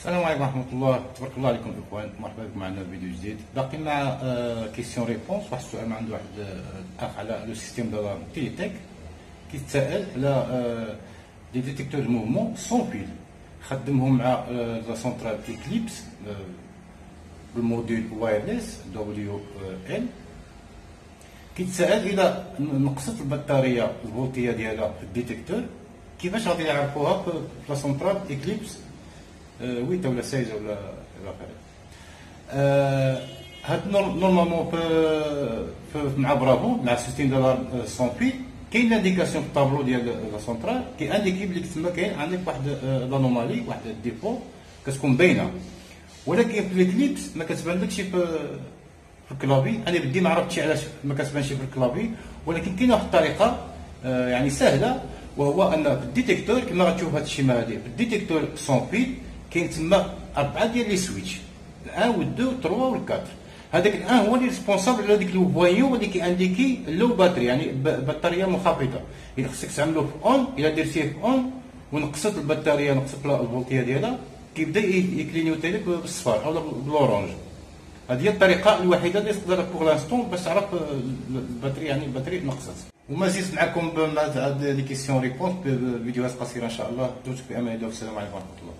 السلام عليكم ورحمة الله، تبارك الله عليكم الإخوان. مرحبا بكم معنا في فيديو جديد. باقي مع كيسيون ريبونس. واحد السؤال من عند واحد الأخ على لو سيستيم دو لا تيليتك، كيتسائل على لي ديتيكتور دو موفمون سون فيل، خدمهم مع لا سونترال إكليبس بالموديل وايرلس دبليو ال. كيتسائل إذا نقصت البطارية الفولتية ديالها في الديتيكتور كيفاش غادي يعرفوها في لا سونترال إكليبس 8 ولا 16 ولا الى اخره. هاد نورمالمون مع برافو مع سيستيم دو سون فيل كاين لانديكاسيون في الطابلو ديال لا سونترال كيانديكي بلي تما كاين عندك واحد لانومالي، واحد الديفو كتكون باينه، ولكن في الكليبس ما كتبانلكش في الكلافي. انا بدي ما عرفتش علاش ما كتبانش في الكلافي، ولكن كاينه واحد الطريقه يعني سهله، وهو ان في الديتيكتور كما غتشوف هاد الشيما هادي في الديتيكتور سون فيل كاين تما 4 ديال لي سويتش، الان والدو والتروا والكاتر. هذاك الان هو اللي ريسبونسابل على ديك لو فويون اللي كيانديكي لو باتري، يعني بطاريه منخفضه. الا خصك تعملو في اون، الا درتيه في اون ونقصت البطاريه، نقصت الفولتيه ديالها، كيبدا يكلينيوتي لك بالصفار او بالاورانج. هذه هي الطريقه الوحيده اللي تقدر بوغ لانستون باش تعرف الباتري، يعني الباتري نقصت. وما زلت معكم بهاد لي كيسيون ريبونس بفيديوهات قصيره ان شاء الله. دمتم في امان الله والسلام عليكم ورحمه الله.